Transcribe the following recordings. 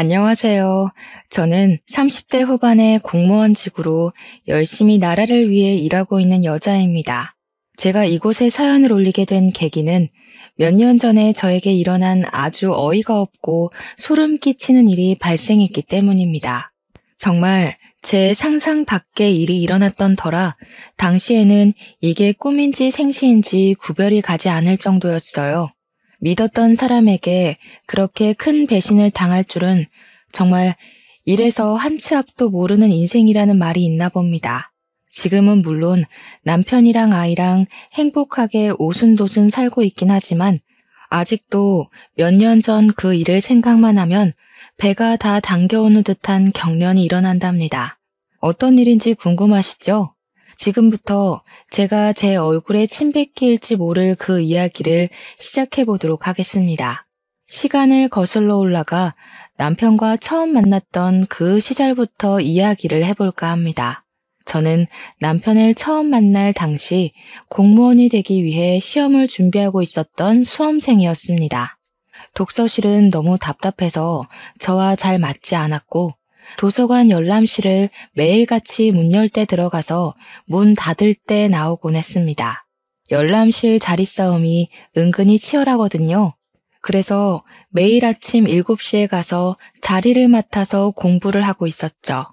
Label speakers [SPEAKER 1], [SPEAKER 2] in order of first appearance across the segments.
[SPEAKER 1] 안녕하세요. 저는 30대 후반의 공무원직으로 열심히 나라를 위해 일하고 있는 여자입니다. 제가 이곳에 사연을 올리게 된 계기는 몇 년 전에 저에게 일어난 아주 어이가 없고 소름 끼치는 일이 발생했기 때문입니다. 정말 제 상상 밖의 일이 일어났던 터라 당시에는 이게 꿈인지 생시인지 구별이 가지 않을 정도였어요. 믿었던 사람에게 그렇게 큰 배신을 당할 줄은 정말 이래서 한 치 앞도 모르는 인생이라는 말이 있나 봅니다. 지금은 물론 남편이랑 아이랑 행복하게 오순도순 살고 있긴 하지만 아직도 몇 년 전 그 일을 생각만 하면 배가 다 당겨오는 듯한 경련이 일어난답니다. 어떤 일인지 궁금하시죠? 지금부터 제가 제 얼굴에 침 뱉길지 모를 그 이야기를 시작해 보도록 하겠습니다. 시간을 거슬러 올라가 남편과 처음 만났던 그 시절부터 이야기를 해볼까 합니다. 저는 남편을 처음 만날 당시 공무원이 되기 위해 시험을 준비하고 있었던 수험생이었습니다. 독서실은 너무 답답해서 저와 잘 맞지 않았고 도서관 열람실을 매일같이 문 열 때 들어가서 문 닫을 때 나오곤 했습니다. 열람실 자리 싸움이 은근히 치열하거든요. 그래서 매일 아침 7시에 가서 자리를 맡아서 공부를 하고 있었죠.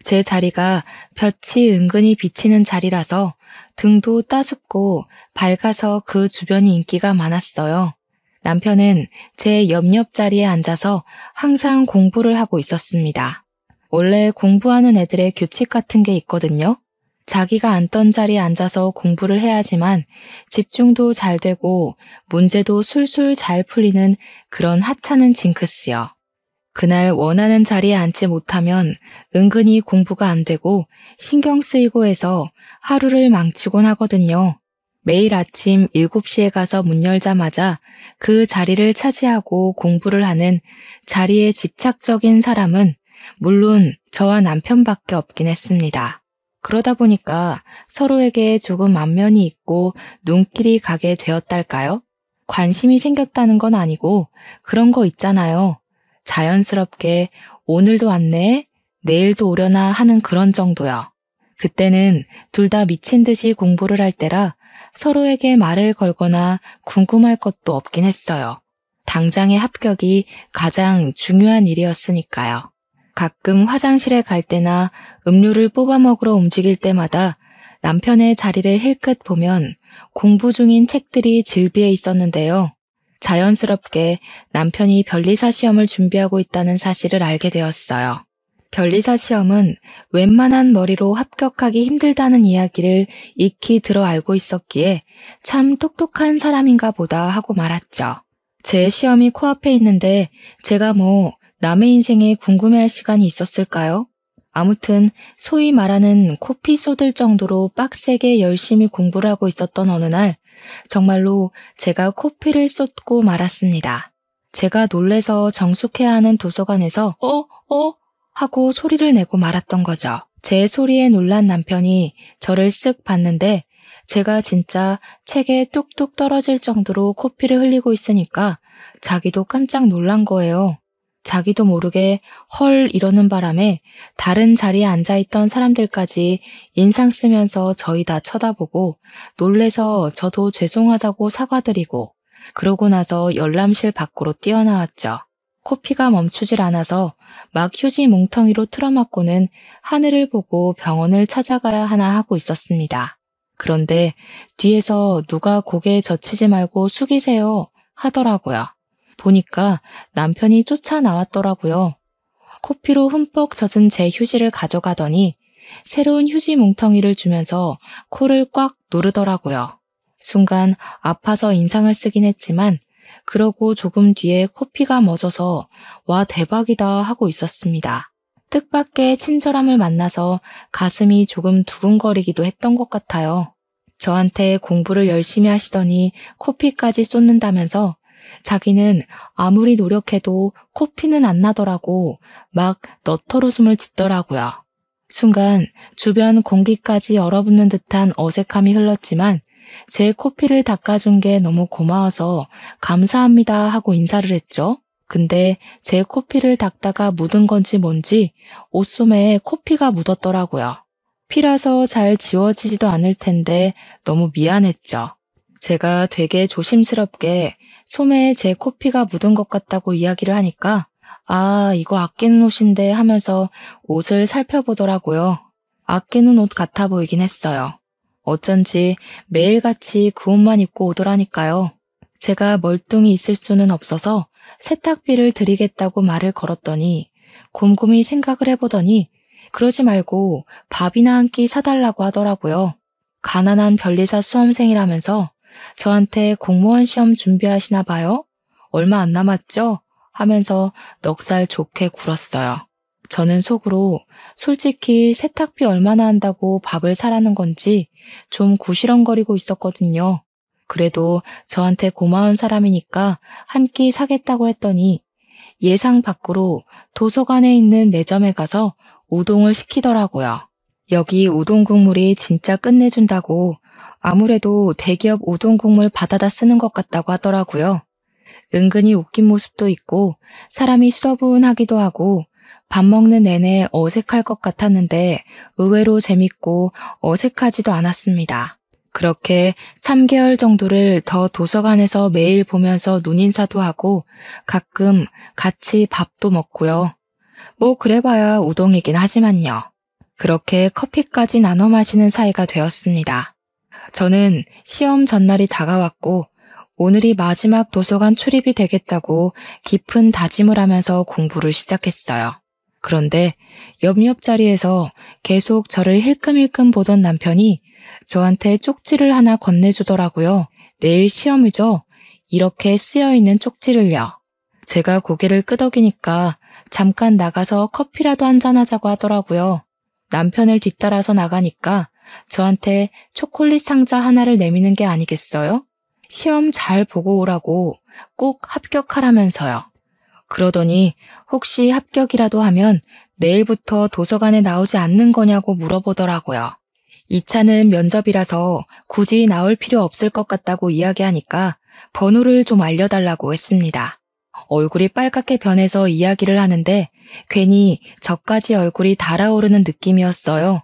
[SPEAKER 1] 제 자리가 볕이 은근히 비치는 자리라서 등도 따숩고 밝아서 그 주변이 인기가 많았어요. 남편은 제 옆 자리에 앉아서 항상 공부를 하고 있었습니다. 원래 공부하는 애들의 규칙 같은 게 있거든요. 자기가 앉던 자리에 앉아서 공부를 해야지만 집중도 잘 되고 문제도 술술 잘 풀리는 그런 하찮은 징크스요. 그날 원하는 자리에 앉지 못하면 은근히 공부가 안 되고 신경 쓰이고 해서 하루를 망치곤 하거든요. 매일 아침 7시에 가서 문 열자마자 그 자리를 차지하고 공부를 하는 자리에 집착적인 사람은 물론 저와 남편밖에 없긴 했습니다. 그러다 보니까 서로에게 조금 안면이 있고 눈길이 가게 되었달까요? 관심이 생겼다는 건 아니고 그런 거 있잖아요. 자연스럽게 오늘도 왔네, 내일도 오려나 하는 그런 정도요. 그때는 둘 다 미친 듯이 공부를 할 때라 서로에게 말을 걸거나 궁금할 것도 없긴 했어요. 당장의 합격이 가장 중요한 일이었으니까요. 가끔 화장실에 갈 때나 음료를 뽑아 먹으러 움직일 때마다 남편의 자리를 힐끗 보면 공부 중인 책들이 질비해 있었는데요. 자연스럽게 남편이 변리사 시험을 준비하고 있다는 사실을 알게 되었어요. 변리사 시험은 웬만한 머리로 합격하기 힘들다는 이야기를 익히 들어 알고 있었기에 참 똑똑한 사람인가 보다 하고 말았죠. 제 시험이 코앞에 있는데 제가 남의 인생에 궁금해할 시간이 있었을까요? 아무튼 소위 말하는 코피 쏟을 정도로 빡세게 열심히 공부를 하고 있었던 어느 날 정말로 제가 코피를 쏟고 말았습니다. 제가 놀래서 정숙해야 하는 도서관에서 하고 소리를 내고 말았던 거죠. 제 소리에 놀란 남편이 저를 쓱 봤는데 제가 진짜 책에 뚝뚝 떨어질 정도로 코피를 흘리고 있으니까 자기도 깜짝 놀란 거예요. 자기도 모르게 헐 이러는 바람에 다른 자리에 앉아있던 사람들까지 인상 쓰면서 저희 다 쳐다보고 놀래서 저도 죄송하다고 사과드리고 그러고 나서 열람실 밖으로 뛰어나왔죠. 코피가 멈추질 않아서 막 휴지 뭉텅이로 틀어막고는 하늘을 보고 병원을 찾아가야 하나 하고 있었습니다. 그런데 뒤에서 누가 고개 젖히지 말고 숙이세요 하더라고요. 보니까 남편이 쫓아 나왔더라고요. 코피로 흠뻑 젖은 제 휴지를 가져가더니 새로운 휴지 뭉텅이를 주면서 코를 꽉 누르더라고요. 순간 아파서 인상을 쓰긴 했지만 그러고 조금 뒤에 코피가 멎어서 와 대박이다 하고 있었습니다. 뜻밖의 친절함을 만나서 가슴이 조금 두근거리기도 했던 것 같아요. 저한테 공부를 열심히 하시더니 코피까지 쏟는다면서 자기는 아무리 노력해도 코피는 안 나더라고 막 너털웃음을 짓더라고요. 순간 주변 공기까지 얼어붙는 듯한 어색함이 흘렀지만 제 코피를 닦아준 게 너무 고마워서 감사합니다 하고 인사를 했죠. 근데 제 코피를 닦다가 묻은 건지 뭔지 옷소매에 코피가 묻었더라고요. 피라서 잘 지워지지도 않을 텐데 너무 미안했죠. 제가 되게 조심스럽게 소매에 제 코피가 묻은 것 같다고 이야기를 하니까 아, 이거 아끼는 옷인데 하면서 옷을 살펴보더라고요. 아끼는 옷 같아 보이긴 했어요. 어쩐지 매일같이 그 옷만 입고 오더라니까요. 제가 멀뚱히 있을 수는 없어서 세탁비를 드리겠다고 말을 걸었더니 곰곰이 생각을 해보더니 그러지 말고 밥이나 한 끼 사달라고 하더라고요. 가난한 변리사 수험생이라면서 저한테 공무원 시험 준비하시나 봐요? 얼마 안 남았죠? 하면서 넉살 좋게 굴었어요. 저는 속으로 솔직히 세탁비 얼마나 한다고 밥을 사라는 건지 좀 구시렁거리고 있었거든요. 그래도 저한테 고마운 사람이니까 한 끼 사겠다고 했더니 예상 밖으로 도서관에 있는 매점에 가서 우동을 시키더라고요. 여기 우동 국물이 진짜 끝내준다고 아무래도 대기업 우동 국물 받아다 쓰는 것 같다고 하더라고요. 은근히 웃긴 모습도 있고 사람이 수더분하기도 하고 밥 먹는 내내 어색할 것 같았는데 의외로 재밌고 어색하지도 않았습니다. 그렇게 3개월 정도를 더 도서관에서 매일 보면서 눈인사도 하고 가끔 같이 밥도 먹고요. 뭐 그래봐야 우동이긴 하지만요. 그렇게 커피까지 나눠 마시는 사이가 되었습니다. 저는 시험 전날이 다가왔고 오늘이 마지막 도서관 출입이 되겠다고 깊은 다짐을 하면서 공부를 시작했어요. 그런데 옆자리에서 계속 저를 힐끔힐끔 보던 남편이 저한테 쪽지를 하나 건네주더라고요. 내일 시험이죠? 이렇게 쓰여있는 쪽지를요. 제가 고개를 끄덕이니까 잠깐 나가서 커피라도 한잔하자고 하더라고요. 남편을 뒤따라서 나가니까 저한테 초콜릿 상자 하나를 내미는 게 아니겠어요? 시험 잘 보고 오라고 꼭 합격하라면서요. 그러더니 혹시 합격이라도 하면 내일부터 도서관에 나오지 않는 거냐고 물어보더라고요. 이 차는 면접이라서 굳이 나올 필요 없을 것 같다고 이야기하니까 번호를 좀 알려달라고 했습니다. 얼굴이 빨갛게 변해서 이야기를 하는데 괜히 저까지 얼굴이 달아오르는 느낌이었어요.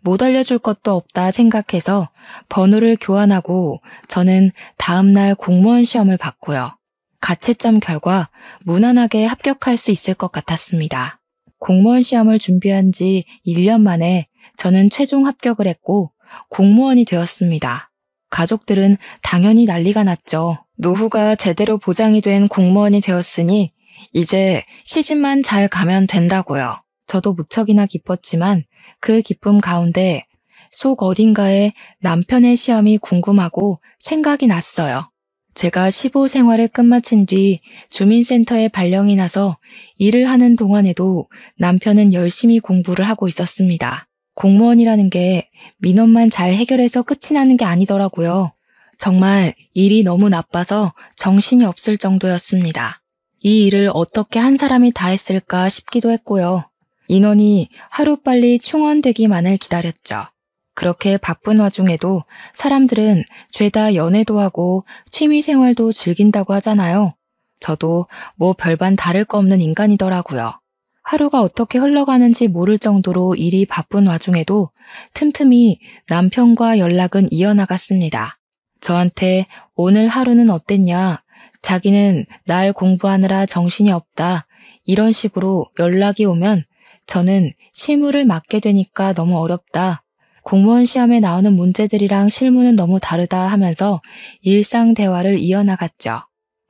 [SPEAKER 1] 못 알려줄 것도 없다 생각해서 번호를 교환하고 저는 다음날 공무원 시험을 봤고요. 가채점 결과 무난하게 합격할 수 있을 것 같았습니다. 공무원 시험을 준비한 지 1년 만에 저는 최종 합격을 했고 공무원이 되었습니다. 가족들은 당연히 난리가 났죠. 노후가 제대로 보장이 된 공무원이 되었으니 이제 시집만 잘 가면 된다고요. 저도 무척이나 기뻤지만 그 기쁨 가운데 속 어딘가에 남편의 시험이 궁금하고 생각이 났어요. 제가 시부 생활을 끝마친 뒤 주민센터에 발령이 나서 일을 하는 동안에도 남편은 열심히 공부를 하고 있었습니다. 공무원이라는 게 민원만 잘 해결해서 끝이 나는 게 아니더라고요. 정말 일이 너무 나빠서 정신이 없을 정도였습니다. 이 일을 어떻게 한 사람이 다 했을까 싶기도 했고요. 인원이 하루빨리 충원되기만을 기다렸죠. 그렇게 바쁜 와중에도 사람들은 죄다 연애도 하고 취미생활도 즐긴다고 하잖아요. 저도 뭐 별반 다를 거 없는 인간이더라고요. 하루가 어떻게 흘러가는지 모를 정도로 일이 바쁜 와중에도 틈틈이 남편과 연락은 이어나갔습니다. 저한테 오늘 하루는 어땠냐, 자기는 날 공부하느라 정신이 없다, 이런 식으로 연락이 오면 저는 실무를 맡게 되니까 너무 어렵다, 공무원 시험에 나오는 문제들이랑 실무는 너무 다르다 하면서 일상 대화를 이어나갔죠.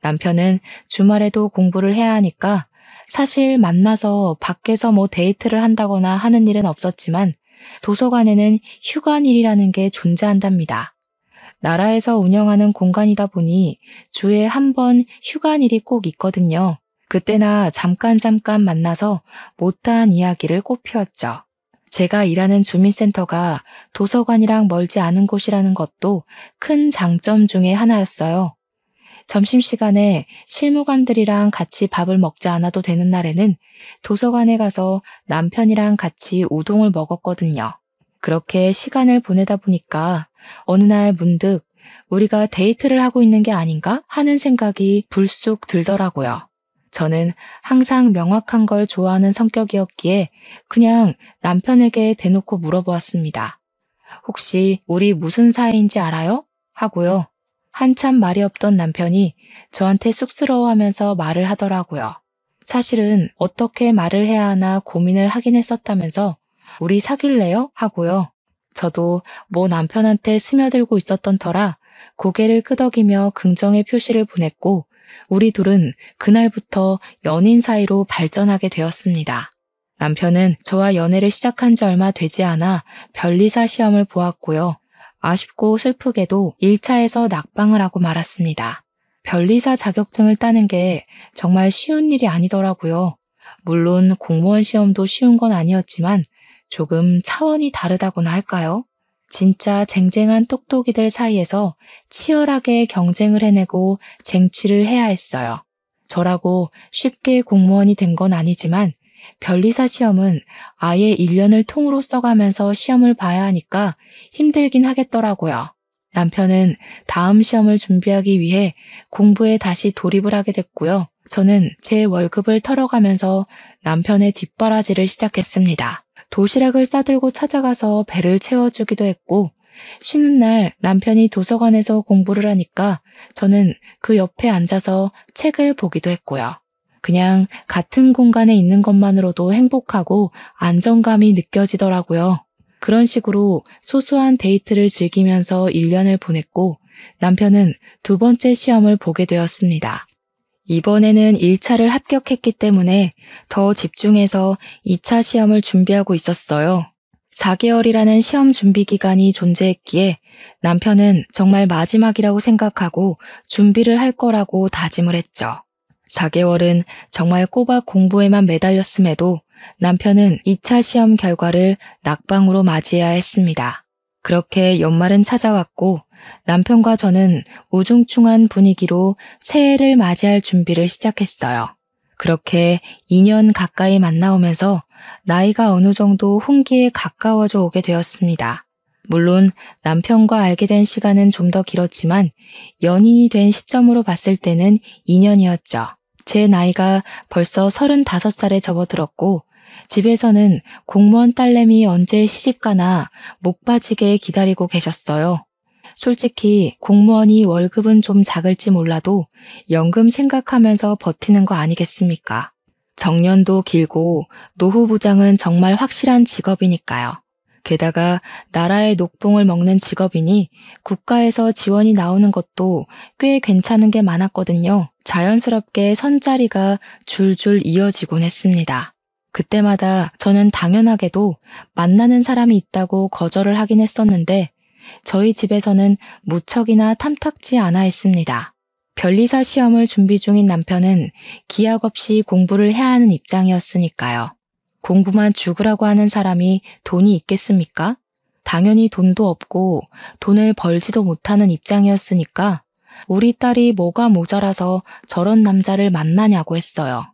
[SPEAKER 1] 남편은 주말에도 공부를 해야 하니까 사실 만나서 밖에서 뭐 데이트를 한다거나 하는 일은 없었지만 도서관에는 휴관일이라는 게 존재한답니다. 나라에서 운영하는 공간이다 보니 주에 한 번 휴관일이 꼭 있거든요. 그때나 잠깐 만나서 못다한 이야기를 꼭 피웠죠. 제가 일하는 주민센터가 도서관이랑 멀지 않은 곳이라는 것도 큰 장점 중에 하나였어요. 점심시간에 실무관들이랑 같이 밥을 먹지 않아도 되는 날에는 도서관에 가서 남편이랑 같이 우동을 먹었거든요. 그렇게 시간을 보내다 보니까 어느 날 문득 우리가 데이트를 하고 있는 게 아닌가 하는 생각이 불쑥 들더라고요. 저는 항상 명확한 걸 좋아하는 성격이었기에 그냥 남편에게 대놓고 물어보았습니다. 혹시 우리 무슨 사이인지 알아요? 하고요. 한참 말이 없던 남편이 저한테 쑥스러워하면서 말을 하더라고요. 사실은 어떻게 말을 해야 하나 고민을 하긴 했었다면서 우리 사귈래요? 하고요. 저도 뭐 남편한테 스며들고 있었던 터라 고개를 끄덕이며 긍정의 표시를 보냈고 우리 둘은 그날부터 연인 사이로 발전하게 되었습니다. 남편은 저와 연애를 시작한 지 얼마 되지 않아 변리사 시험을 보았고요. 아쉽고 슬프게도 1차에서 낙방을 하고 말았습니다. 변리사 자격증을 따는 게 정말 쉬운 일이 아니더라고요. 물론 공무원 시험도 쉬운 건 아니었지만 조금 차원이 다르다고나 할까요? 진짜 쟁쟁한 똑똑이들 사이에서 치열하게 경쟁을 해내고 쟁취를 해야 했어요. 저라고 쉽게 공무원이 된 건 아니지만 변리사 시험은 아예 1년을 통으로 써가면서 시험을 봐야 하니까 힘들긴 하겠더라고요. 남편은 다음 시험을 준비하기 위해 공부에 다시 돌입을 하게 됐고요. 저는 제 월급을 털어가면서 남편의 뒷바라지를 시작했습니다. 도시락을 싸들고 찾아가서 배를 채워주기도 했고 쉬는 날 남편이 도서관에서 공부를 하니까 저는 그 옆에 앉아서 책을 보기도 했고요. 그냥 같은 공간에 있는 것만으로도 행복하고 안정감이 느껴지더라고요. 그런 식으로 소소한 데이트를 즐기면서 1년을 보냈고 남편은 두 번째 시험을 보게 되었습니다. 이번에는 1차를 합격했기 때문에 더 집중해서 2차 시험을 준비하고 있었어요. 4개월이라는 시험 준비 기간이 존재했기에 남편은 정말 마지막이라고 생각하고 준비를 할 거라고 다짐을 했죠. 4개월은 정말 꼬박 공부에만 매달렸음에도 남편은 2차 시험 결과를 낙방으로 맞이해야 했습니다. 그렇게 연말은 찾아왔고 남편과 저는 우중충한 분위기로 새해를 맞이할 준비를 시작했어요. 그렇게 2년 가까이 만나오면서 나이가 어느 정도 혼기에 가까워져 오게 되었습니다. 물론 남편과 알게 된 시간은 좀 더 길었지만 연인이 된 시점으로 봤을 때는 2년이었죠. 제 나이가 벌써 35살에 접어들었고 집에서는 공무원 딸내미 언제 시집가나 목 빠지게 기다리고 계셨어요. 솔직히 공무원이 월급은 좀 작을지 몰라도 연금 생각하면서 버티는 거 아니겠습니까? 정년도 길고 노후 보장은 정말 확실한 직업이니까요. 게다가 나라의 녹봉을 먹는 직업이니 국가에서 지원이 나오는 것도 꽤 괜찮은 게 많았거든요. 자연스럽게 선자리가 줄줄 이어지곤 했습니다. 그때마다 저는 당연하게도 만나는 사람이 있다고 거절을 하긴 했었는데 저희 집에서는 무척이나 탐탁지 않아 했습니다. 변리사 시험을 준비 중인 남편은 기약 없이 공부를 해야 하는 입장이었으니까요. 공부만 죽으라고 하는 사람이 돈이 있겠습니까? 당연히 돈도 없고 돈을 벌지도 못하는 입장이었으니까 우리 딸이 뭐가 모자라서 저런 남자를 만나냐고 했어요.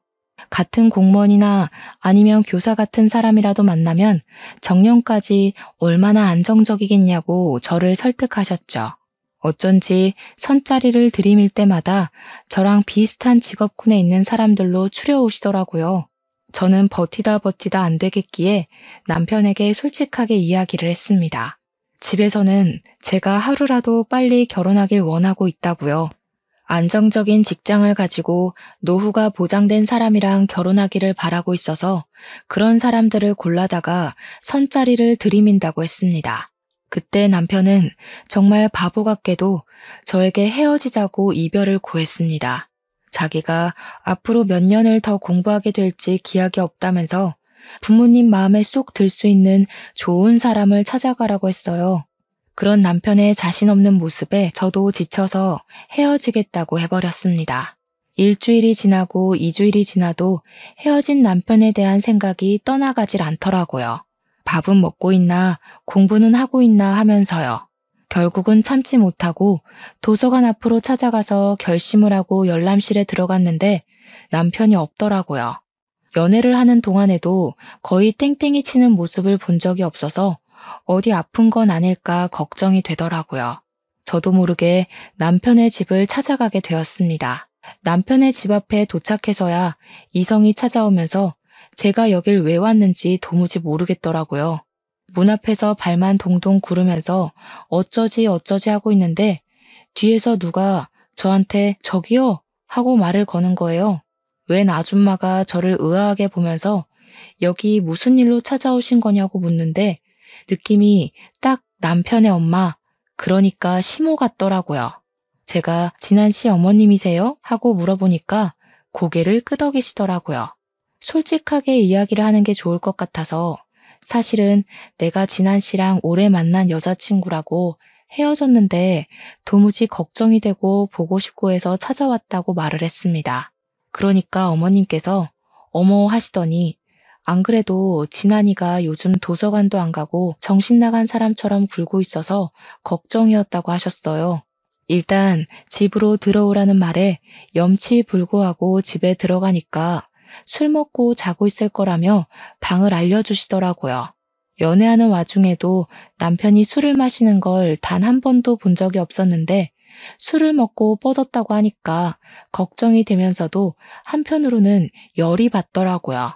[SPEAKER 1] 같은 공무원이나 아니면 교사 같은 사람이라도 만나면 정년까지 얼마나 안정적이겠냐고 저를 설득하셨죠. 어쩐지 선자리를 들이밀 때마다 저랑 비슷한 직업군에 있는 사람들로 추려오시더라고요. 저는 버티다 안 되겠기에 남편에게 솔직하게 이야기를 했습니다. 집에서는 제가 하루라도 빨리 결혼하길 원하고 있다고요. 안정적인 직장을 가지고 노후가 보장된 사람이랑 결혼하기를 바라고 있어서 그런 사람들을 골라다가 선자리를 들이민다고 했습니다. 그때 남편은 정말 바보 같게도 저에게 헤어지자고 이별을 고했습니다. 자기가 앞으로 몇 년을 더 공부하게 될지 기약이 없다면서 부모님 마음에 쏙 들 수 있는 좋은 사람을 찾아가라고 했어요. 그런 남편의 자신 없는 모습에 저도 지쳐서 헤어지겠다고 해버렸습니다. 일주일이 지나고 2주일이 지나도 헤어진 남편에 대한 생각이 떠나가질 않더라고요. 밥은 먹고 있나 공부는 하고 있나 하면서요. 결국은 참지 못하고 도서관 앞으로 찾아가서 결심을 하고 열람실에 들어갔는데 남편이 없더라고요. 연애를 하는 동안에도 거의 땡땡이 치는 모습을 본 적이 없어서 어디 아픈 건 아닐까 걱정이 되더라고요. 저도 모르게 남편의 집을 찾아가게 되었습니다. 남편의 집 앞에 도착해서야 이성이 찾아오면서 제가 여길 왜 왔는지 도무지 모르겠더라고요. 문 앞에서 발만 동동 구르면서 어쩌지 어쩌지 하고 있는데 뒤에서 누가 저한테 저기요 하고 말을 거는 거예요. 웬 아줌마가 저를 의아하게 보면서 여기 무슨 일로 찾아오신 거냐고 묻는데 느낌이 딱 남편의 엄마, 그러니까 시모 같더라고요. 제가 진한 씨 어머님이세요? 하고 물어보니까 고개를 끄덕이시더라고요. 솔직하게 이야기를 하는 게 좋을 것 같아서 사실은 내가 진한 씨랑 오래 만난 여자친구라고 헤어졌는데 도무지 걱정이 되고 보고 싶고 해서 찾아왔다고 말을 했습니다. 그러니까 어머님께서 어머 하시더니 안 그래도 진한이가 요즘 도서관도 안 가고 정신 나간 사람처럼 굴고 있어서 걱정이었다고 하셨어요. 일단 집으로 들어오라는 말에 염치불구하고 집에 들어가니까 술 먹고 자고 있을 거라며 방을 알려주시더라고요. 연애하는 와중에도 남편이 술을 마시는 걸 단 한 번도 본 적이 없었는데 술을 먹고 뻗었다고 하니까 걱정이 되면서도 한편으로는 열이 받더라고요.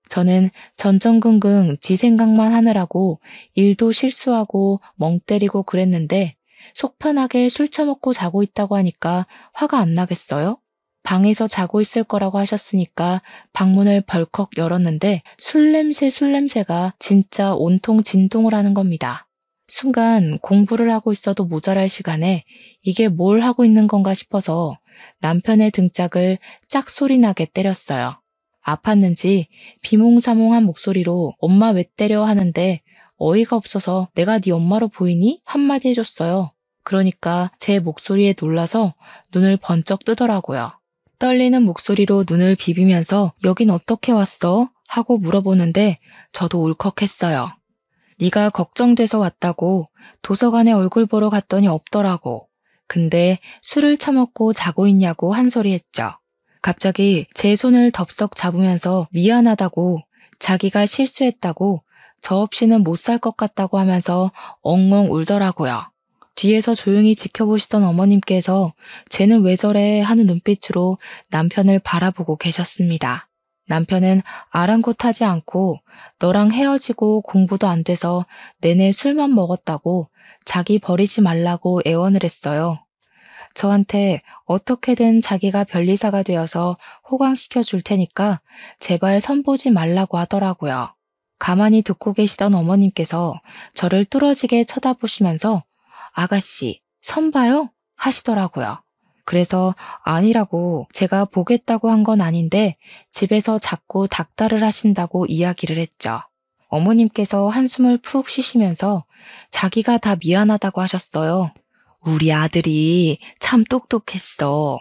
[SPEAKER 1] 저는 전전긍긍 지 생각만 하느라고 일도 실수하고 멍 때리고 그랬는데 속 편하게 술 처먹고 자고 있다고 하니까 화가 안 나겠어요? 방에서 자고 있을 거라고 하셨으니까 방문을 벌컥 열었는데 술 냄새가 진짜 온통 진동을 하는 겁니다. 순간 공부를 하고 있어도 모자랄 시간에 이게 뭘 하고 있는 건가 싶어서 남편의 등짝을 짝소리 나게 때렸어요. 아팠는지 비몽사몽한 목소리로 엄마 왜 때려 하는데 어이가 없어서 내가 네 엄마로 보이니? 한마디 해줬어요. 그러니까 제 목소리에 놀라서 눈을 번쩍 뜨더라고요. 떨리는 목소리로 눈을 비비면서 여긴 어떻게 왔어? 하고 물어보는데 저도 울컥했어요. 네가 걱정돼서 왔다고 도서관에 얼굴 보러 갔더니 없더라고. 근데 술을 처먹고 자고 있냐고 한 소리 했죠. 갑자기 제 손을 덥석 잡으면서 미안하다고 자기가 실수했다고 저 없이는 못 살 것 같다고 하면서 엉엉 울더라고요. 뒤에서 조용히 지켜보시던 어머님께서 쟤는 왜 저래 하는 눈빛으로 남편을 바라보고 계셨습니다. 남편은 아랑곳하지 않고 너랑 헤어지고 공부도 안 돼서 내내 술만 먹었다고 자기 버리지 말라고 애원을 했어요. 저한테 어떻게든 자기가 변리사가 되어서 호강시켜 줄 테니까 제발 선보지 말라고 하더라고요. 가만히 듣고 계시던 어머님께서 저를 뚫어지게 쳐다보시면서 아가씨, 선 봐요? 하시더라고요. 그래서 아니라고 제가 보겠다고 한 건 아닌데 집에서 자꾸 닥달을 하신다고 이야기를 했죠. 어머님께서 한숨을 푹 쉬시면서 자기가 다 미안하다고 하셨어요. 우리 아들이 참 똑똑했어.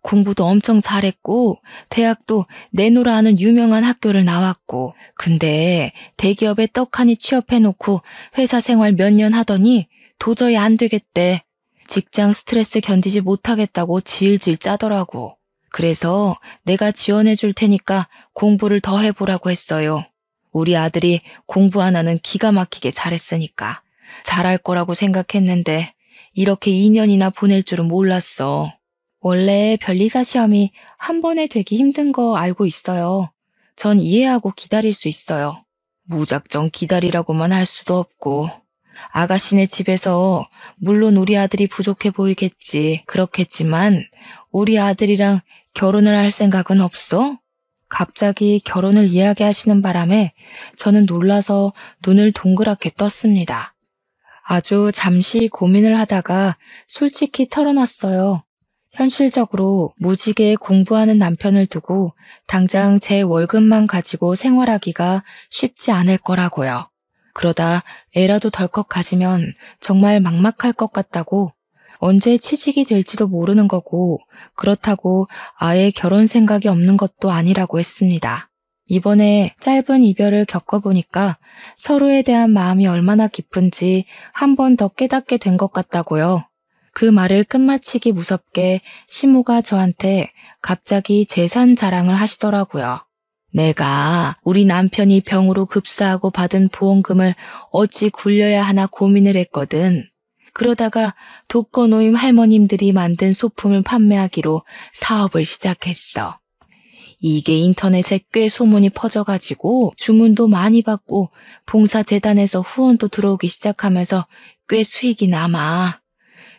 [SPEAKER 1] 공부도 엄청 잘했고 대학도 내노라 하는 유명한 학교를 나왔고 근데 대기업에 떡하니 취업해놓고 회사 생활 몇 년 하더니 도저히 안 되겠대. 직장 스트레스 견디지 못하겠다고 질질 짜더라고. 그래서 내가 지원해 줄 테니까 공부를 더 해보라고 했어요. 우리 아들이 공부 하나는 기가 막히게 잘했으니까 잘할 거라고 생각했는데 이렇게 2년이나 보낼 줄은 몰랐어. 원래 변리사 시험이 한 번에 되기 힘든 거 알고 있어요. 전 이해하고 기다릴 수 있어요. 무작정 기다리라고만 할 수도 없고. 아가씨네 집에서 물론 우리 아들이 부족해 보이겠지. 그렇겠지만 우리 아들이랑 결혼을 할 생각은 없어? 갑자기 결혼을 이야기하시는 바람에 저는 놀라서 눈을 동그랗게 떴습니다. 아주 잠시 고민을 하다가 솔직히 털어놨어요. 현실적으로 무지개 공부하는 남편을 두고 당장 제 월급만 가지고 생활하기가 쉽지 않을 거라고요. 그러다 애라도 덜컥 가지면 정말 막막할 것 같다고 언제 취직이 될지도 모르는 거고 그렇다고 아예 결혼 생각이 없는 것도 아니라고 했습니다. 이번에 짧은 이별을 겪어보니까 서로에 대한 마음이 얼마나 깊은지 한 번 더 깨닫게 된 것 같다고요. 그 말을 끝마치기 무섭게 시모가 저한테 갑자기 재산 자랑을 하시더라고요. 내가 우리 남편이 병으로 급사하고 받은 보험금을 어찌 굴려야 하나 고민을 했거든. 그러다가 독거노인 할머님들이 만든 소품을 판매하기로 사업을 시작했어. 이게 인터넷에 꽤 소문이 퍼져가지고 주문도 많이 받고 봉사재단에서 후원도 들어오기 시작하면서 꽤 수익이 남아.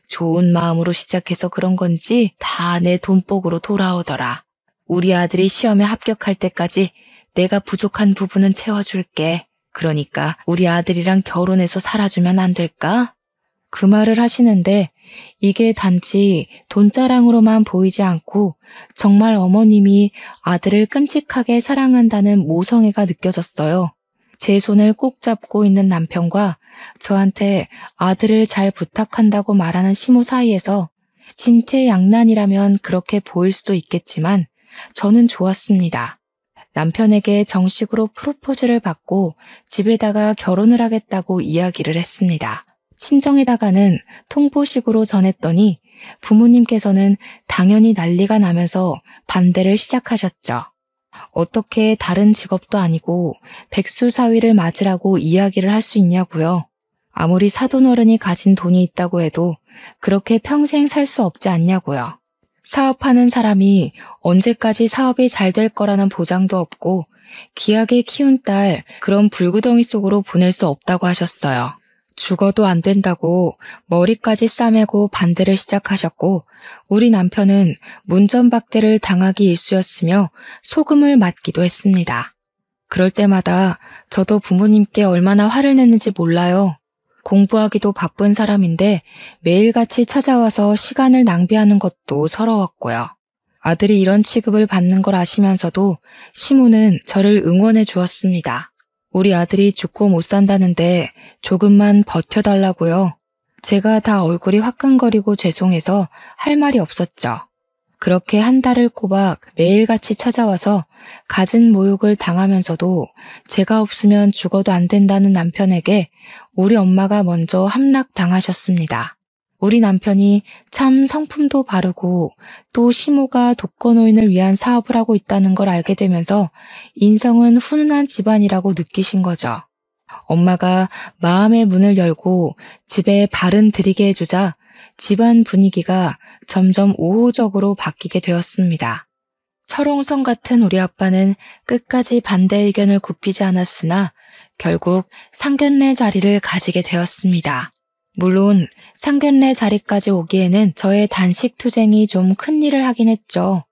[SPEAKER 1] 좋은 마음으로 시작해서 그런 건지 다 내 돈복으로 돌아오더라. 우리 아들이 시험에 합격할 때까지 내가 부족한 부분은 채워줄게. 그러니까 우리 아들이랑 결혼해서 살아주면 안 될까? 그 말을 하시는데 이게 단지 돈자랑으로만 보이지 않고 정말 어머님이 아들을 끔찍하게 사랑한다는 모성애가 느껴졌어요. 제 손을 꼭 잡고 있는 남편과 저한테 아들을 잘 부탁한다고 말하는 시모 사이에서 진퇴양난이라면 그렇게 보일 수도 있겠지만 저는 좋았습니다. 남편에게 정식으로 프로포즈를 받고 집에다가 결혼을 하겠다고 이야기를 했습니다. 친정에다가는 통보식으로 전했더니 부모님께서는 당연히 난리가 나면서 반대를 시작하셨죠. 어떻게 다른 직업도 아니고 백수사위를 맞으라고 이야기를 할 수 있냐고요. 아무리 사돈어른이 가진 돈이 있다고 해도 그렇게 평생 살 수 없지 않냐고요. 사업하는 사람이 언제까지 사업이 잘 될 거라는 보장도 없고 귀하게 키운 딸 그런 불구덩이 속으로 보낼 수 없다고 하셨어요. 죽어도 안 된다고 머리까지 싸매고 반대를 시작하셨고 우리 남편은 문전박대를 당하기 일쑤였으며 소금을 맞기도 했습니다. 그럴 때마다 저도 부모님께 얼마나 화를 냈는지 몰라요. 공부하기도 바쁜 사람인데 매일같이 찾아와서 시간을 낭비하는 것도 서러웠고요. 아들이 이런 취급을 받는 걸 아시면서도 시모는 저를 응원해 주었습니다. 우리 아들이 죽고 못 산다는데 조금만 버텨달라고요. 제가 다 얼굴이 화끈거리고 죄송해서 할 말이 없었죠. 그렇게 한 달을 꼬박 매일같이 찾아와서 갖은 모욕을 당하면서도 제가 없으면 죽어도 안 된다는 남편에게 우리 엄마가 먼저 함락당하셨습니다. 우리 남편이 참 성품도 바르고 또 시모가 독거노인을 위한 사업을 하고 있다는 걸 알게 되면서 인성은 훈훈한 집안이라고 느끼신 거죠. 엄마가 마음의 문을 열고 집에 발은 들이게 해주자 집안 분위기가 점점 우호적으로 바뀌게 되었습니다. 철옹성 같은 우리 아빠는 끝까지 반대 의견을 굽히지 않았으나 결국 상견례 자리를 가지게 되었습니다. 물론 상견례 자리까지 오기에는 저의 단식 투쟁이 좀 큰일을 하긴 했죠.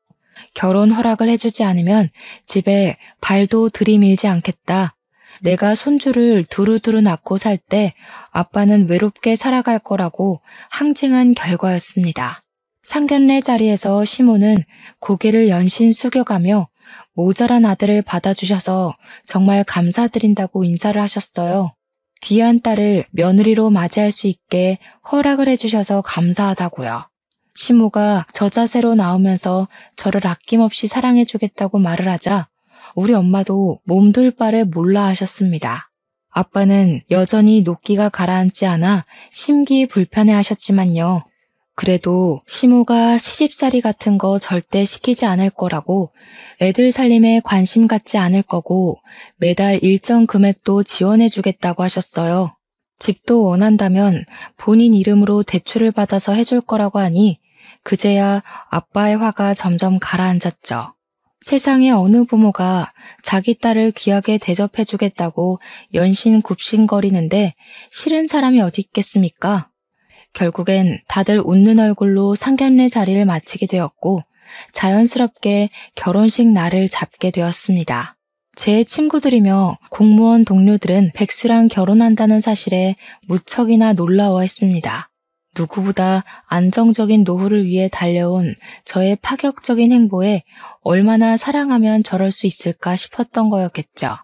[SPEAKER 1] 결혼 허락을 해주지 않으면 집에 발도 들이밀지 않겠다. 내가 손주를 두루두루 낳고 살 때 아빠는 외롭게 살아갈 거라고 항쟁한 결과였습니다. 상견례 자리에서 시모는 고개를 연신 숙여가며 모자란 아들을 받아주셔서 정말 감사드린다고 인사를 하셨어요. 귀한 딸을 며느리로 맞이할 수 있게 허락을 해주셔서 감사하다고요. 시모가 저 자세로 나오면서 저를 아낌없이 사랑해주겠다고 말을 하자 우리 엄마도 몸둘 바를 몰라 하셨습니다. 아빠는 여전히 노기가 가라앉지 않아 심기 불편해 하셨지만요. 그래도 시모가 시집살이 같은 거 절대 시키지 않을 거라고 애들 살림에 관심 갖지 않을 거고 매달 일정 금액도 지원해 주겠다고 하셨어요. 집도 원한다면 본인 이름으로 대출을 받아서 해줄 거라고 하니 그제야 아빠의 화가 점점 가라앉았죠. 세상에 어느 부모가 자기 딸을 귀하게 대접해 주겠다고 연신 굽신거리는데 싫은 사람이 어디 있겠습니까? 결국엔 다들 웃는 얼굴로 상견례 자리를 마치게 되었고 자연스럽게 결혼식 날을 잡게 되었습니다. 제 친구들이며 공무원 동료들은 백수랑 결혼한다는 사실에 무척이나 놀라워했습니다. 누구보다 안정적인 노후를 위해 달려온 저의 파격적인 행보에 얼마나 사랑하면 저럴 수 있을까 싶었던 거였겠죠.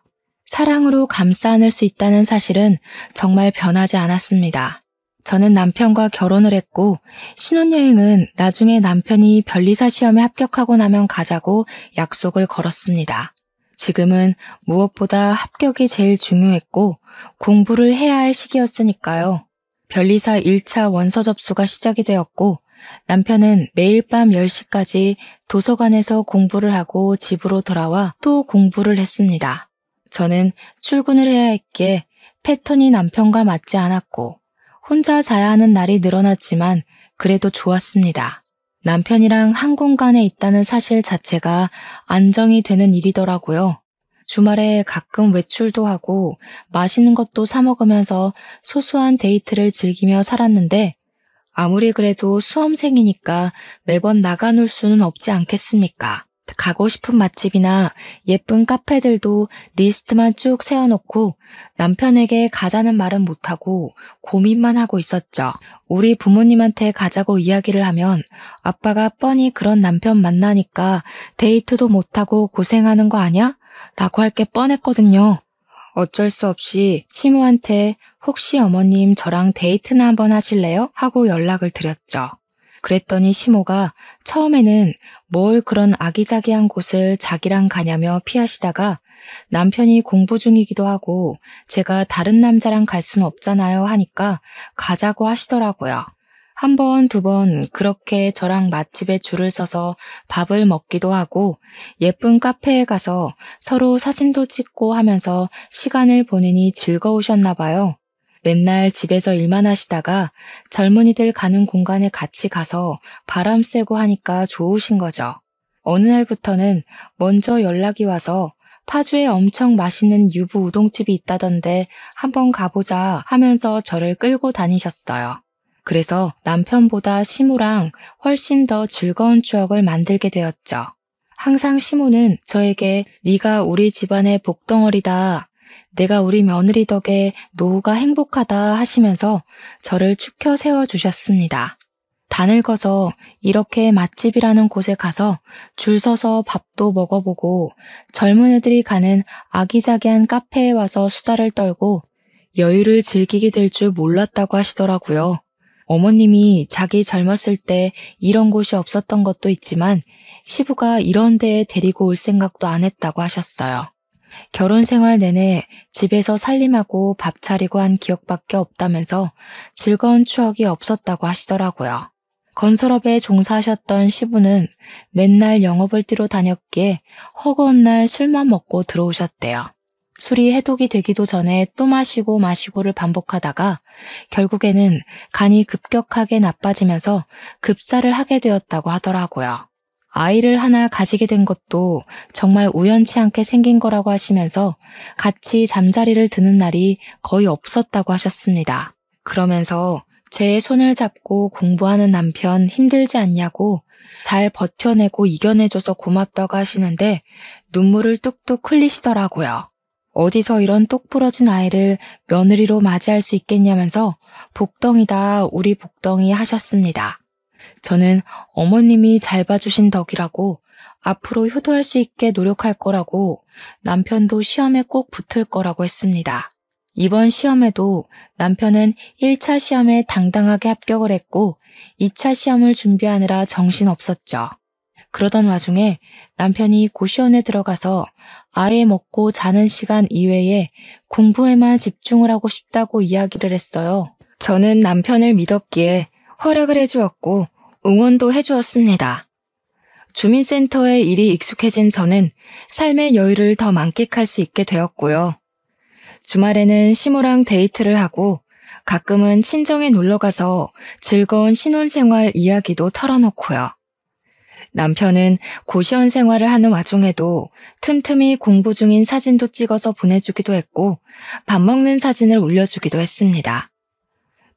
[SPEAKER 1] 사랑으로 감싸 안을 수 있다는 사실은 정말 변하지 않았습니다. 저는 남편과 결혼을 했고 신혼여행은 나중에 남편이 변리사 시험에 합격하고 나면 가자고 약속을 걸었습니다. 지금은 무엇보다 합격이 제일 중요했고 공부를 해야 할 시기였으니까요. 변리사 1차 원서 접수가 시작이 되었고 남편은 매일 밤 10시까지 도서관에서 공부를 하고 집으로 돌아와 또 공부를 했습니다. 저는 출근을 해야 했기에 패턴이 남편과 맞지 않았고 혼자 자야 하는 날이 늘어났지만 그래도 좋았습니다. 남편이랑 한 공간에 있다는 사실 자체가 안정이 되는 일이더라고요. 주말에 가끔 외출도 하고 맛있는 것도 사 먹으면서 소소한 데이트를 즐기며 살았는데 아무리 그래도 수험생이니까 매번 나가 놀 수는 없지 않겠습니까? 가고 싶은 맛집이나 예쁜 카페들도 리스트만 쭉 세워놓고 남편에게 가자는 말은 못하고 고민만 하고 있었죠. 우리 부모님한테 가자고 이야기를 하면 아빠가 뻔히 그런 남편 만나니까 데이트도 못하고 고생하는 거 아냐? 라고 할 게 뻔했거든요. 어쩔 수 없이 시모한테 혹시 어머님 저랑 데이트나 한번 하실래요? 하고 연락을 드렸죠. 그랬더니 시모가 처음에는 뭘 그런 아기자기한 곳을 자기랑 가냐며 피하시다가 남편이 공부 중이기도 하고 제가 다른 남자랑 갈 수는 없잖아요 하니까 가자고 하시더라고요. 한 번, 두 번 그렇게 저랑 맛집에 줄을 서서 밥을 먹기도 하고 예쁜 카페에 가서 서로 사진도 찍고 하면서 시간을 보내니 즐거우셨나 봐요. 맨날 집에서 일만 하시다가 젊은이들 가는 공간에 같이 가서 바람 쐬고 하니까 좋으신 거죠. 어느 날부터는 먼저 연락이 와서 파주에 엄청 맛있는 유부 우동집이 있다던데 한번 가보자 하면서 저를 끌고 다니셨어요. 그래서 남편보다 시모랑 훨씬 더 즐거운 추억을 만들게 되었죠. 항상 시모는 저에게 네가 우리 집안의 복덩어리다. 내가 우리 며느리 덕에 노후가 행복하다 하시면서 저를 축혀 세워주셨습니다. 다 늙어서 이렇게 맛집이라는 곳에 가서 줄 서서 밥도 먹어보고 젊은 애들이 가는 아기자기한 카페에 와서 수다를 떨고 여유를 즐기게 될 줄 몰랐다고 하시더라고요. 어머님이 자기 젊었을 때 이런 곳이 없었던 것도 있지만 시부가 이런 데에 데리고 올 생각도 안 했다고 하셨어요. 결혼 생활 내내 집에서 살림하고 밥 차리고 한 기억밖에 없다면서 즐거운 추억이 없었다고 하시더라고요. 건설업에 종사하셨던 시부는 맨날 영업을 뛰러 다녔기에 허구한 날 술만 먹고 들어오셨대요. 술이 해독이 되기도 전에 또 마시고를 반복하다가 결국에는 간이 급격하게 나빠지면서 급사를 하게 되었다고 하더라고요. 아이를 하나 가지게 된 것도 정말 우연치 않게 생긴 거라고 하시면서 같이 잠자리를 드는 날이 거의 없었다고 하셨습니다. 그러면서 제 손을 잡고 공부하는 남편 힘들지 않냐고 잘 버텨내고 이겨내줘서 고맙다고 하시는데 눈물을 뚝뚝 흘리시더라고요. 어디서 이런 똑부러진 아이를 며느리로 맞이할 수 있겠냐면서 복덩이다 우리 복덩이 하셨습니다. 저는 어머님이 잘 봐주신 덕이라고 앞으로 효도할 수 있게 노력할 거라고 남편도 시험에 꼭 붙을 거라고 했습니다. 이번 시험에도 남편은 1차 시험에 당당하게 합격을 했고 2차 시험을 준비하느라 정신없었죠. 그러던 와중에 남편이 고시원에 들어가서 아예 먹고 자는 시간 이외에 공부에만 집중을 하고 싶다고 이야기를 했어요. 저는 남편을 믿었기에 허락을 해주었고 응원도 해주었습니다. 주민센터에 일이 익숙해진 저는 삶의 여유를 더 만끽할 수 있게 되었고요. 주말에는 시모랑 데이트를 하고 가끔은 친정에 놀러가서 즐거운 신혼생활 이야기도 털어놓고요. 남편은 고시원 생활을 하는 와중에도 틈틈이 공부 중인 사진도 찍어서 보내주기도 했고 밥 먹는 사진을 올려주기도 했습니다.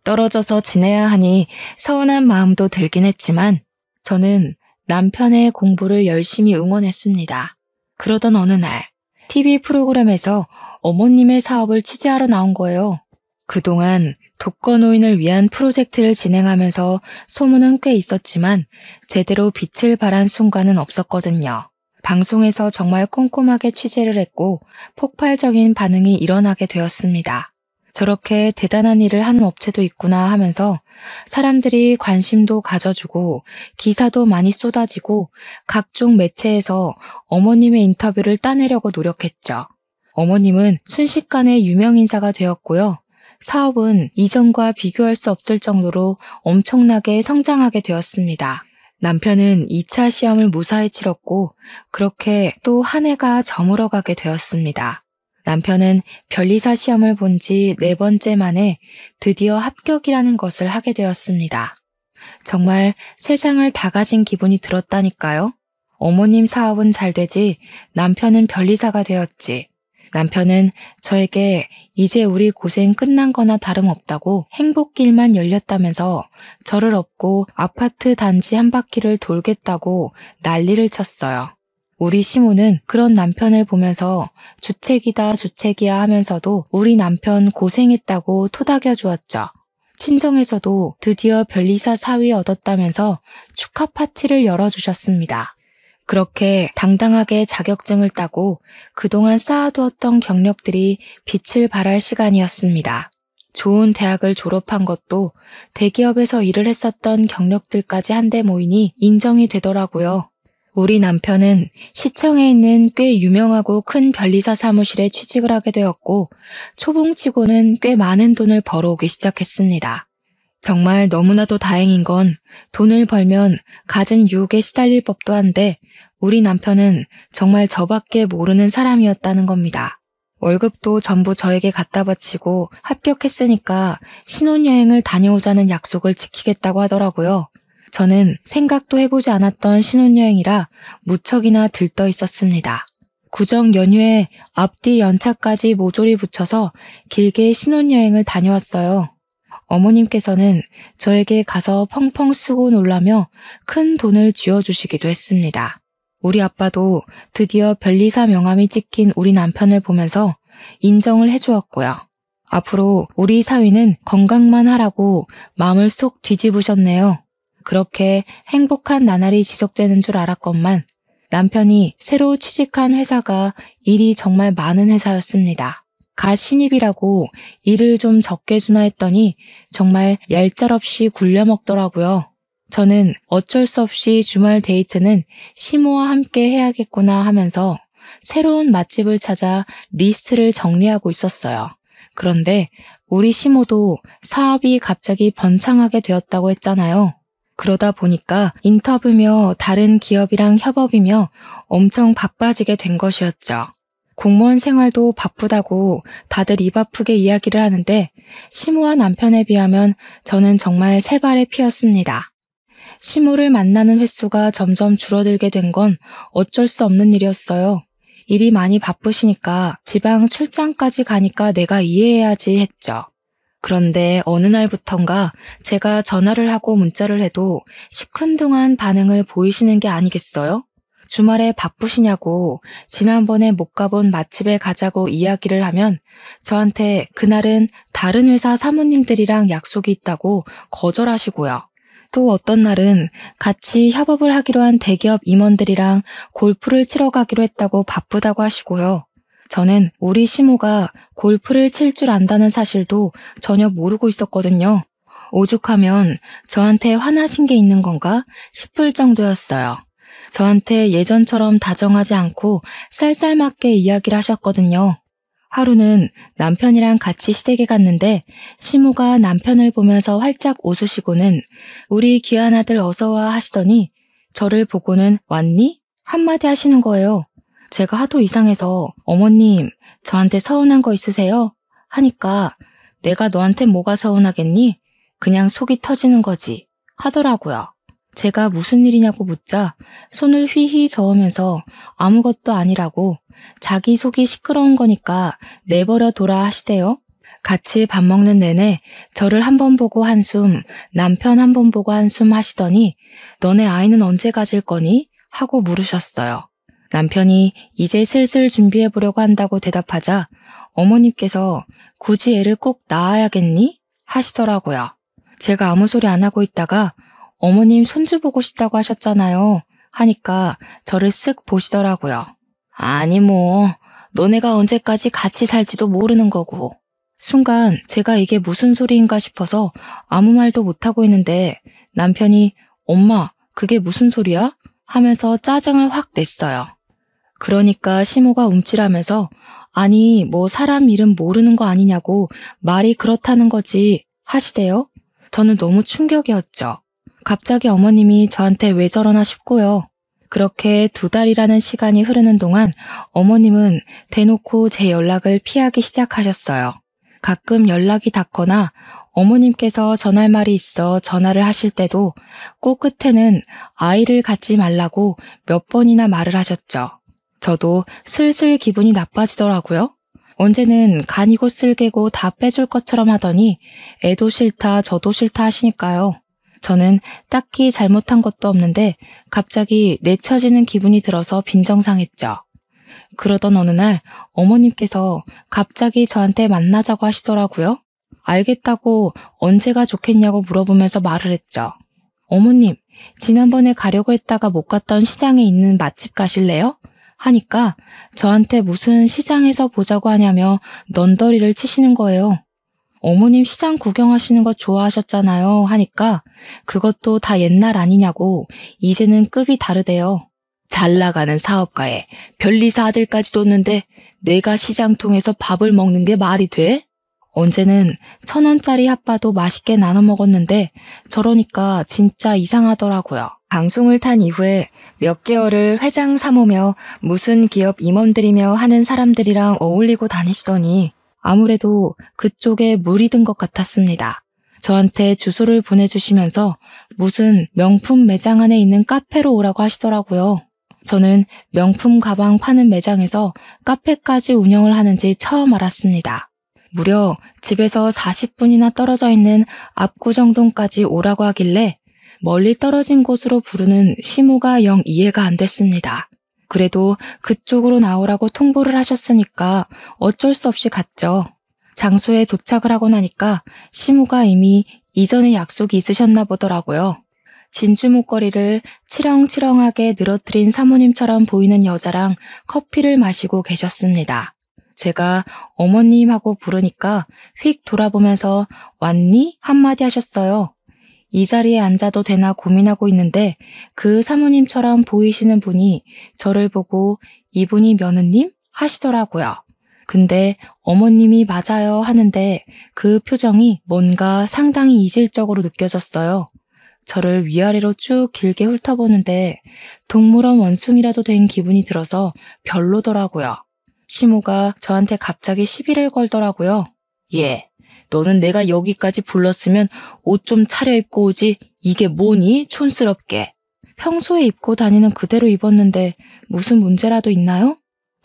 [SPEAKER 1] 떨어져서 지내야 하니 서운한 마음도 들긴 했지만 저는 남편의 공부를 열심히 응원했습니다. 그러던 어느 날 TV 프로그램에서 어머님의 사업을 취재하러 나온 거예요. 그동안 독거노인을 위한 프로젝트를 진행하면서 소문은 꽤 있었지만 제대로 빛을 발한 순간은 없었거든요. 방송에서 정말 꼼꼼하게 취재를 했고 폭발적인 반응이 일어나게 되었습니다. 저렇게 대단한 일을 하는 업체도 있구나 하면서 사람들이 관심도 가져주고 기사도 많이 쏟아지고 각종 매체에서 어머님의 인터뷰를 따내려고 노력했죠. 어머님은 순식간에 유명 인사가 되었고요. 사업은 이전과 비교할 수 없을 정도로 엄청나게 성장하게 되었습니다. 남편은 2차 시험을 무사히 치렀고 그렇게 또 한 해가 저물어가게 되었습니다. 남편은 변리사 시험을 본 지 4번째 만에 드디어 합격이라는 것을 하게 되었습니다. 정말 세상을 다 가진 기분이 들었다니까요. 어머님 사업은 잘 되지 남편은 변리사가 되었지. 남편은 저에게 이제 우리 고생 끝난 거나 다름없다고 행복길만 열렸다면서 저를 업고 아파트 단지 한 바퀴를 돌겠다고 난리를 쳤어요. 우리 시모는 그런 남편을 보면서 주책이다 주책이야 하면서도 우리 남편 고생했다고 토닥여 주었죠. 친정에서도 드디어 변리사 사위 얻었다면서 축하 파티를 열어주셨습니다. 그렇게 당당하게 자격증을 따고 그동안 쌓아두었던 경력들이 빛을 발할 시간이었습니다. 좋은 대학을 졸업한 것도 대기업에서 일을 했었던 경력들까지 한데 모이니 인정이 되더라고요. 우리 남편은 시청에 있는 꽤 유명하고 큰 변리사 사무실에 취직을 하게 되었고 초봉치고는 꽤 많은 돈을 벌어오기 시작했습니다. 정말 너무나도 다행인 건 돈을 벌면 갖은 유혹에 시달릴 법도 한데 우리 남편은 정말 저밖에 모르는 사람이었다는 겁니다. 월급도 전부 저에게 갖다 바치고 합격했으니까 신혼여행을 다녀오자는 약속을 지키겠다고 하더라고요. 저는 생각도 해보지 않았던 신혼여행이라 무척이나 들떠 있었습니다. 구정 연휴에 앞뒤 연차까지 모조리 붙여서 길게 신혼여행을 다녀왔어요. 어머님께서는 저에게 가서 펑펑 쓰고 놀라며 큰 돈을 쥐어주시기도 했습니다. 우리 아빠도 드디어 변리사 명함이 찍힌 우리 남편을 보면서 인정을 해주었고요. 앞으로 우리 사위는 건강만 하라고 마음을 쏙 뒤집으셨네요. 그렇게 행복한 나날이 지속되는 줄 알았건만 남편이 새로 취직한 회사가 일이 정말 많은 회사였습니다. 가 신입이라고 일을 좀 적게 주나 했더니 정말 얄짤없이 굴려먹더라고요. 저는 어쩔 수 없이 주말 데이트는 시모와 함께 해야겠구나 하면서 새로운 맛집을 찾아 리스트를 정리하고 있었어요. 그런데 우리 시모도 사업이 갑자기 번창하게 되었다고 했잖아요. 그러다 보니까 인터뷰며 다른 기업이랑 협업이며 엄청 바빠지게 된 것이었죠. 공무원 생활도 바쁘다고 다들 입 아프게 이야기를 하는데 시모와 남편에 비하면 저는 정말 세 발의 피였습니다. 시모를 만나는 횟수가 점점 줄어들게 된 건 어쩔 수 없는 일이었어요. 일이 많이 바쁘시니까 지방 출장까지 가니까 내가 이해해야지 했죠. 그런데 어느 날부턴가 제가 전화를 하고 문자를 해도 시큰둥한 반응을 보이시는 게 아니겠어요? 주말에 바쁘시냐고 지난번에 못 가본 맛집에 가자고 이야기를 하면 저한테 그날은 다른 회사 사모님들이랑 약속이 있다고 거절하시고요. 또 어떤 날은 같이 협업을 하기로 한 대기업 임원들이랑 골프를 치러 가기로 했다고 바쁘다고 하시고요. 저는 우리 시모가 골프를 칠 줄 안다는 사실도 전혀 모르고 있었거든요. 오죽하면 저한테 화나신 게 있는 건가 싶을 정도였어요. 저한테 예전처럼 다정하지 않고 쌀쌀맞게 이야기를 하셨거든요. 하루는 남편이랑 같이 시댁에 갔는데 시모가 남편을 보면서 활짝 웃으시고는 우리 귀한 아들 어서와 하시더니 저를 보고는 왔니? 한마디 하시는 거예요. 제가 하도 이상해서 어머님 저한테 서운한 거 있으세요? 하니까 내가 너한테 뭐가 서운하겠니? 그냥 속이 터지는 거지 하더라고요. 제가 무슨 일이냐고 묻자 손을 휘휘 저으면서 아무것도 아니라고 자기 속이 시끄러운 거니까 내버려 둬라 하시대요. 같이 밥 먹는 내내 저를 한 번 보고 한숨, 남편 한 번 보고 한숨 하시더니 너네 아이는 언제 가질 거니? 하고 물으셨어요. 남편이 이제 슬슬 준비해보려고 한다고 대답하자 어머님께서 굳이 애를 꼭 낳아야겠니? 하시더라고요. 제가 아무 소리 안 하고 있다가 어머님 손주 보고 싶다고 하셨잖아요. 하니까 저를 쓱 보시더라고요. 아니 뭐 너네가 언제까지 같이 살지도 모르는 거고. 순간 제가 이게 무슨 소리인가 싶어서 아무 말도 못하고 있는데 남편이 엄마 그게 무슨 소리야? 하면서 짜증을 확 냈어요. 그러니까 시모가 움찔하면서 아니 뭐 사람 이름 모르는 거 아니냐고 말이 그렇다는 거지 하시대요. 저는 너무 충격이었죠. 갑자기 어머님이 저한테 왜 저러나 싶고요. 그렇게 2달이라는 시간이 흐르는 동안 어머님은 대놓고 제 연락을 피하기 시작하셨어요. 가끔 연락이 닿거나 어머님께서 전할 말이 있어 전화를 하실 때도 꼭 끝에는 아이를 갖지 말라고 몇 번이나 말을 하셨죠. 저도 슬슬 기분이 나빠지더라고요. 언제는 간이고 쓸개고 다 빼줄 것처럼 하더니 애도 싫다 저도 싫다 하시니까요. 저는 딱히 잘못한 것도 없는데 갑자기 내쳐지는 기분이 들어서 빈정상했죠. 그러던 어느 날 어머님께서 갑자기 저한테 만나자고 하시더라고요. 알겠다고 언제가 좋겠냐고 물어보면서 말을 했죠. 어머님, 지난번에 가려고 했다가 못 갔던 시장에 있는 맛집 가실래요? 하니까 저한테 무슨 시장에서 보자고 하냐며 넌더리를 치시는 거예요. 어머님 시장 구경하시는 거 좋아하셨잖아요 하니까 그것도 다 옛날 아니냐고 이제는 급이 다르대요. 잘 나가는 사업가에 변리사 아들까지 뒀는데 내가 시장 통해서 밥을 먹는 게 말이 돼? 언제는 1,000원짜리 핫바도 맛있게 나눠 먹었는데 저러니까 진짜 이상하더라고요. 방송을 탄 이후에 몇 개월을 회장 사모며 무슨 기업 임원들이며 하는 사람들이랑 어울리고 다니시더니 아무래도 그쪽에 물이 든 것 같았습니다. 저한테 주소를 보내주시면서 무슨 명품 매장 안에 있는 카페로 오라고 하시더라고요. 저는 명품 가방 파는 매장에서 카페까지 운영을 하는지 처음 알았습니다. 무려 집에서 40분이나 떨어져 있는 압구정동까지 오라고 하길래 멀리 떨어진 곳으로 부르는 시무가 영 이해가 안 됐습니다. 그래도 그쪽으로 나오라고 통보를 하셨으니까 어쩔 수 없이 갔죠. 장소에 도착을 하고 나니까 시무가 이미 이전에 약속이 있으셨나 보더라고요. 진주 목걸이를 치렁치렁하게 늘어뜨린 사모님처럼 보이는 여자랑 커피를 마시고 계셨습니다. 제가 어머님하고 부르니까 휙 돌아보면서 왔니? 한마디 하셨어요. 이 자리에 앉아도 되나 고민하고 있는데 그 사모님처럼 보이시는 분이 저를 보고 이분이 며느님? 하시더라고요. 근데 어머님이 맞아요 하는데 그 표정이 뭔가 상당히 이질적으로 느껴졌어요. 저를 위아래로 쭉 길게 훑어보는데 동물원 원숭이라도 된 기분이 들어서 별로더라고요. 시모가 저한테 갑자기 시비를 걸더라고요. 예, 너는 내가 여기까지 불렀으면 옷 좀 차려입고 오지. 이게 뭐니? 촌스럽게. 평소에 입고 다니는 그대로 입었는데 무슨 문제라도 있나요?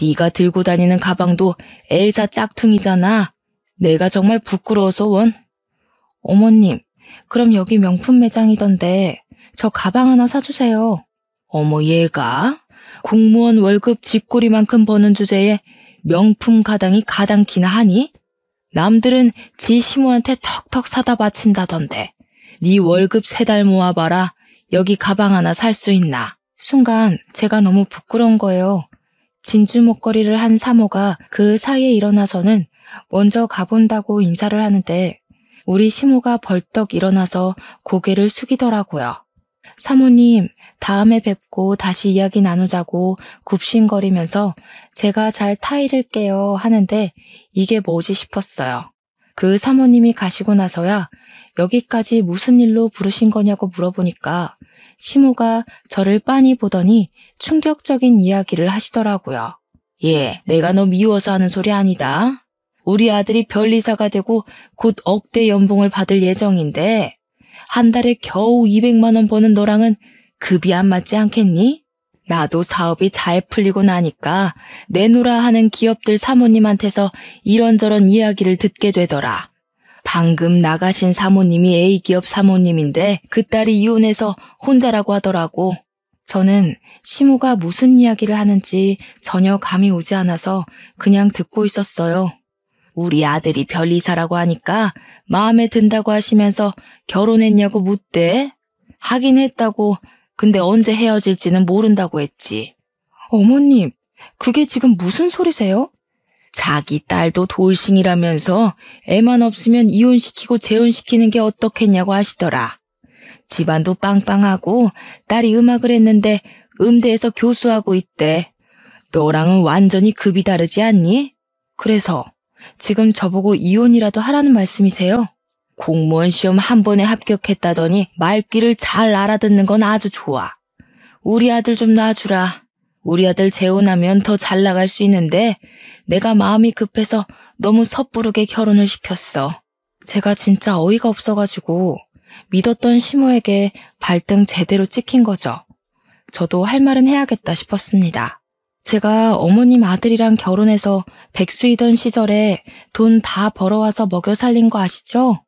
[SPEAKER 1] 네가 들고 다니는 가방도 엘사 짝퉁이잖아. 내가 정말 부끄러워서 원. 어머님, 그럼 여기 명품 매장이던데 저 가방 하나 사주세요. 어머 얘가? 공무원 월급 쥐꼬리만큼 버는 주제에 명품 가방이 가당키나 하니? 남들은 지 시모한테 턱턱 사다 바친다던데 네 월급 3달 모아봐라. 여기 가방 하나 살 수 있나? 순간 제가 너무 부끄러운 거예요. 진주 목걸이를 한 사모가 그 사이에 일어나서는 먼저 가본다고 인사를 하는데 우리 시모가 벌떡 일어나서 고개를 숙이더라고요. 사모님, 다음에 뵙고 다시 이야기 나누자고 굽신거리면서 제가 잘 타이를게요 하는데 이게 뭐지 싶었어요. 그 사모님이 가시고 나서야 여기까지 무슨 일로 부르신 거냐고 물어보니까 시모가 저를 빤히 보더니 충격적인 이야기를 하시더라고요. 예, 내가 너 미워서 하는 소리 아니다. 우리 아들이 변리사가 되고 곧 억대 연봉을 받을 예정인데 한 달에 겨우 200만 원 버는 너랑은 급이 안 맞지 않겠니? 나도 사업이 잘 풀리고 나니까 내놓으라 하는 기업들 사모님한테서 이런저런 이야기를 듣게 되더라. 방금 나가신 사모님이 A기업 사모님인데 그 딸이 이혼해서 혼자라고 하더라고. 저는 시모가 무슨 이야기를 하는지 전혀 감이 오지 않아서 그냥 듣고 있었어요. 우리 아들이 변리사라고 하니까 마음에 든다고 하시면서 결혼했냐고 묻대. 하긴 했다고. 근데 언제 헤어질지는 모른다고 했지. 어머님, 그게 지금 무슨 소리세요? 자기 딸도 돌싱이라면서 애만 없으면 이혼시키고 재혼시키는 게 어떻겠냐고 하시더라. 집안도 빵빵하고 딸이 음악을 했는데 음대에서 교수하고 있대. 너랑은 완전히 급이 다르지 않니? 그래서 지금 저보고 이혼이라도 하라는 말씀이세요? 공무원 시험 한 번에 합격했다더니 말귀를 잘 알아듣는 건 아주 좋아. 우리 아들 좀 놔주라. 우리 아들 재혼하면 더 잘 나갈 수 있는데 내가 마음이 급해서 너무 섣부르게 결혼을 시켰어. 제가 진짜 어이가 없어가지고 믿었던 시모에게 발등 제대로 찍힌 거죠. 저도 할 말은 해야겠다 싶었습니다. 제가 어머님 아들이랑 결혼해서 백수이던 시절에 돈 다 벌어와서 먹여 살린 거 아시죠?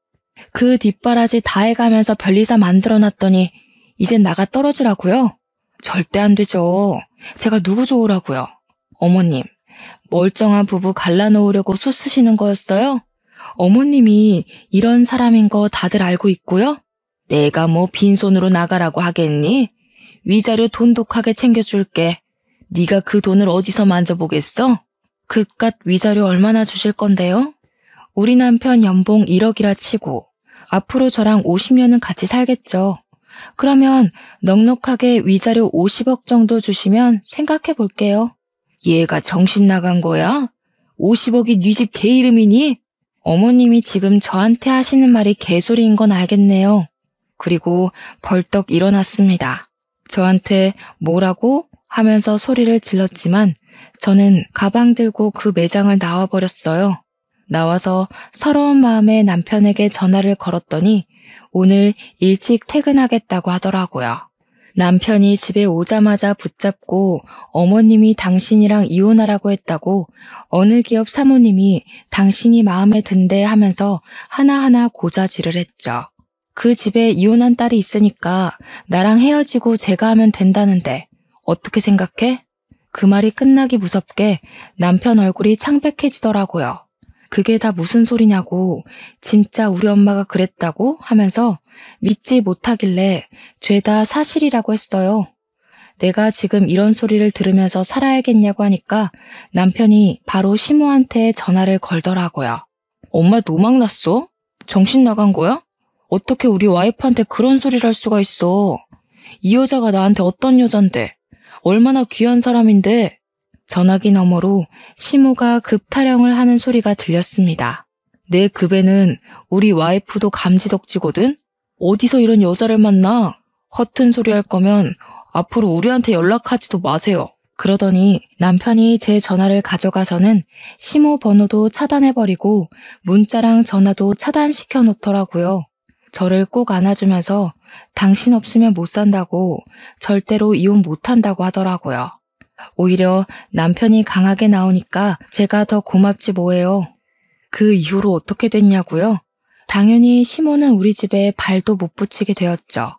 [SPEAKER 1] 그 뒷바라지 다 해가면서 별리사 만들어놨더니 이젠 나가 떨어지라고요? 절대 안 되죠. 제가 누구 좋으라고요? 어머님, 멀쩡한 부부 갈라놓으려고 수 쓰시는 거였어요? 어머님이 이런 사람인 거 다들 알고 있고요? 내가 뭐 빈손으로 나가라고 하겠니? 위자료 돈독하게 챙겨줄게. 네가 그 돈을 어디서 만져보겠어? 그깟 위자료 얼마나 주실 건데요? 우리 남편 연봉 1억이라 치고 앞으로 저랑 50년은 같이 살겠죠. 그러면 넉넉하게 위자료 50억 정도 주시면 생각해 볼게요. 얘가 정신 나간 거야? 50억이 네 집 개 이름이니? 어머님이 지금 저한테 하시는 말이 개소리인 건 알겠네요. 그리고 벌떡 일어났습니다. 저한테 뭐라고? 하면서 소리를 질렀지만 저는 가방 들고 그 매장을 나와버렸어요. 나와서 서러운 마음에 남편에게 전화를 걸었더니 오늘 일찍 퇴근하겠다고 하더라고요. 남편이 집에 오자마자 붙잡고 어머님이 당신이랑 이혼하라고 했다고 어느 기업 사모님이 당신이 마음에 든대 하면서 하나하나 고자질을 했죠. 그 집에 이혼한 딸이 있으니까 나랑 헤어지고 제가 하면 된다는데 어떻게 생각해? 그 말이 끝나기 무섭게 남편 얼굴이 창백해지더라고요. 그게 다 무슨 소리냐고 진짜 우리 엄마가 그랬다고 하면서 믿지 못하길래 죄다 사실이라고 했어요. 내가 지금 이런 소리를 들으면서 살아야겠냐고 하니까 남편이 바로 시모한테 전화를 걸더라고요. 엄마 노망났어? 정신 나간 거야? 어떻게 우리 와이프한테 그런 소리를 할 수가 있어? 이 여자가 나한테 어떤 여잔데? 얼마나 귀한 사람인데? 전화기 너머로 시모가 급 타령을 하는 소리가 들렸습니다. 내 급에는 우리 와이프도 감지덕지거든? 어디서 이런 여자를 만나? 허튼 소리 할 거면 앞으로 우리한테 연락하지도 마세요. 그러더니 남편이 제 전화를 가져가서는 시모 번호도 차단해버리고 문자랑 전화도 차단시켜 놓더라고요. 저를 꼭 안아주면서 당신 없으면 못 산다고 절대로 이혼 못한다고 하더라고요. 오히려 남편이 강하게 나오니까 제가 더 고맙지 뭐예요. 그 이후로 어떻게 됐냐고요? 당연히 시모는 우리 집에 발도 못 붙이게 되었죠.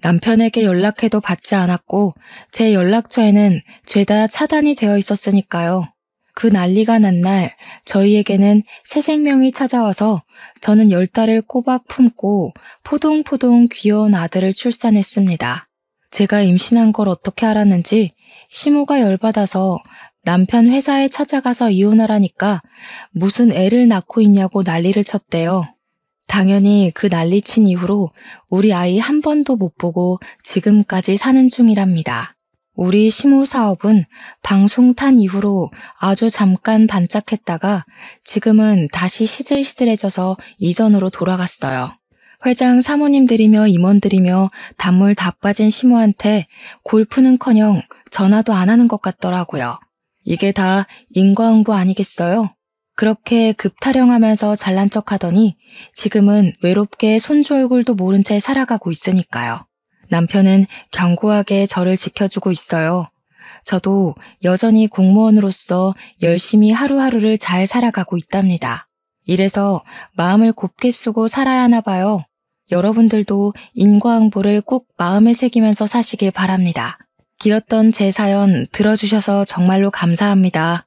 [SPEAKER 1] 남편에게 연락해도 받지 않았고 제 연락처에는 죄다 차단이 되어 있었으니까요. 그 난리가 난 날 저희에게는 새 생명이 찾아와서 저는 10달을 꼬박 품고 포동포동 귀여운 아들을 출산했습니다. 제가 임신한 걸 어떻게 알았는지 시모가 열받아서 남편 회사에 찾아가서 이혼하라니까 무슨 애를 낳고 있냐고 난리를 쳤대요. 당연히 그 난리친 이후로 우리 아이 한 번도 못 보고 지금까지 사는 중이랍니다. 우리 시모 사업은 방송 탄 이후로 아주 잠깐 반짝했다가 지금은 다시 시들시들해져서 이전으로 돌아갔어요. 회장 사모님들이며 임원들이며 단물 다 빠진 시모한테 골프는커녕 전화도 안 하는 것 같더라고요. 이게 다 인과응보 아니겠어요? 그렇게 급타령하면서 잘난 척하더니 지금은 외롭게 손주 얼굴도 모른 채 살아가고 있으니까요. 남편은 견고하게 저를 지켜주고 있어요. 저도 여전히 공무원으로서 열심히 하루하루를 잘 살아가고 있답니다. 이래서 마음을 곱게 쓰고 살아야 하나 봐요. 여러분들도 인과응보를 꼭 마음에 새기면서 사시길 바랍니다. 길었던 제 사연 들어주셔서 정말로 감사합니다.